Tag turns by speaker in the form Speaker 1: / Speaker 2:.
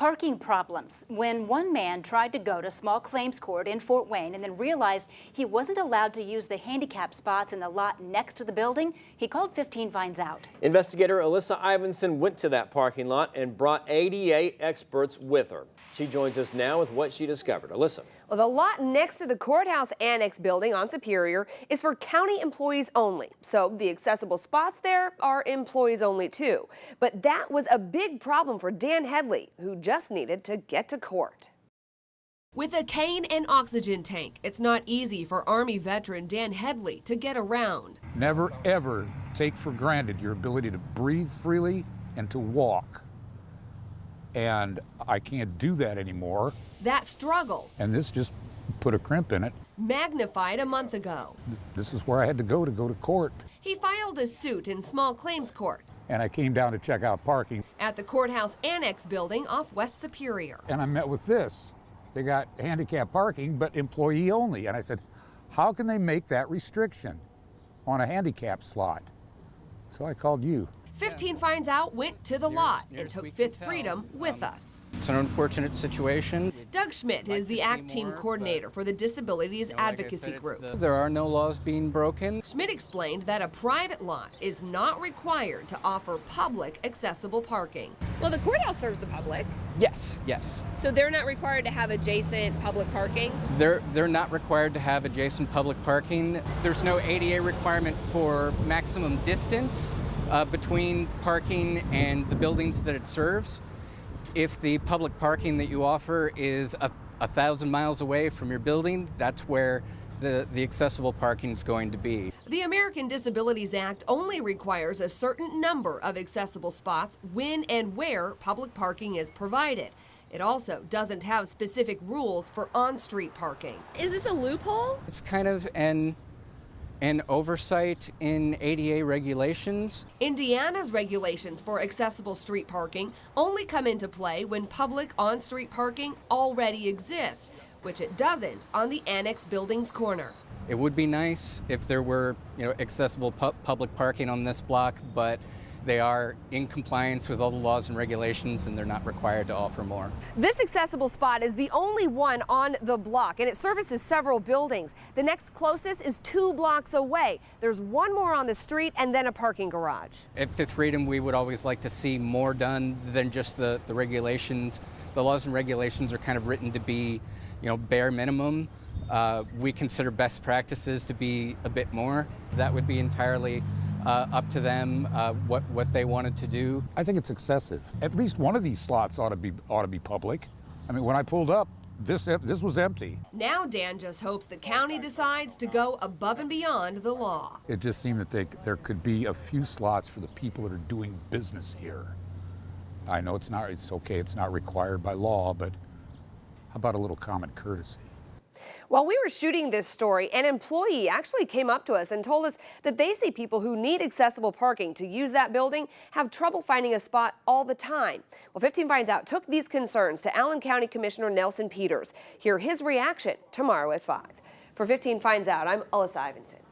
Speaker 1: Parking problems. When one man tried to go to small claims court in Fort Wayne and then realized he wasn't allowed to use the handicap spots in the lot next to the building, he called 15 Finds Out.
Speaker 2: Investigator Alyssa Ivinson went to that parking lot and brought ADA experts with her. She joins us now with what she discovered. Alyssa.
Speaker 3: Well, the lot next to the courthouse annex building on Superior is for county employees only. So the accessible spots there are employees only too. But that was a big problem for Dan Headley, who just needed to get to court.
Speaker 4: With a cane and oxygen tank, it's not easy for Army veteran Dan Headley to get around.
Speaker 5: Never, ever take for granted your ability to breathe freely and to walk. And I can't do that anymore.
Speaker 4: That struggle.
Speaker 5: And this just put a crimp in it.
Speaker 4: Magnified a month ago.
Speaker 5: This is where I had to go to court.
Speaker 4: He filed a suit in small claims court.
Speaker 5: And I came down to check out parking.
Speaker 4: At the courthouse annex building off West Superior.
Speaker 5: And I met with this. They got handicap parking, but employee only. And I said, how can they make that restriction on a handicap slot? So I called you.
Speaker 4: 15 Finds Out went to the lot and took Fifth Freedom with us.
Speaker 6: It's an unfortunate situation.
Speaker 4: Doug Schmidt is the ACT team coordinator for the Disabilities Advocacy Group.
Speaker 6: There are no laws being broken.
Speaker 4: Schmidt explained that a private lot is not required to offer public accessible parking.
Speaker 3: Well, the courthouse serves the public.
Speaker 6: Yes.
Speaker 3: So they're not required to have adjacent public parking?
Speaker 6: They're not required to have adjacent public parking. There's no ADA requirement for maximum distance between parking and the buildings that it serves. If the public parking that you offer is 1,000 miles away from your building, that's where the accessible parking is going to be.
Speaker 4: The American Disabilities Act only requires a certain number of accessible spots when and where public parking is provided. It also doesn't have specific rules for on-street parking.
Speaker 3: Is this a loophole?
Speaker 6: It's kind of an oversight in ADA regulations.
Speaker 4: Indiana's regulations for accessible street parking only come into play when public on-street parking already exists, which it doesn't on the annex building's corner.
Speaker 6: It would be nice if there were, accessible public parking on this block, but they are in compliance with all the laws and regulations, and they're not required to offer more.
Speaker 3: This accessible spot is the only one on the block, and it services several buildings. The next closest is 2 blocks away. There's one more on the street and then a parking garage.
Speaker 6: At Fifth Freedom, we would always like to see more done than just the regulations. The laws and regulations are kind of written to be, bare minimum. We consider best practices to be a bit more. That would be entirely up to them, what they wanted to do.
Speaker 5: I think it's excessive. At least one of these slots ought to be public. I mean, when I pulled up, this was empty.
Speaker 4: Now Dan just hopes the county decides to go above and beyond the law.
Speaker 5: It just seemed that there could be a few slots for the people that are doing business here. I know it's okay, it's not required by law, but how about a little common courtesy?
Speaker 3: While we were shooting this story, an employee actually came up to us and told us that they see people who need accessible parking to use that building have trouble finding a spot all the time. Well, 15 Finds Out took these concerns to Allen County Commissioner Nelson Peters. Hear his reaction tomorrow at 5. For 15 Finds Out, I'm Alyssa Ivinson.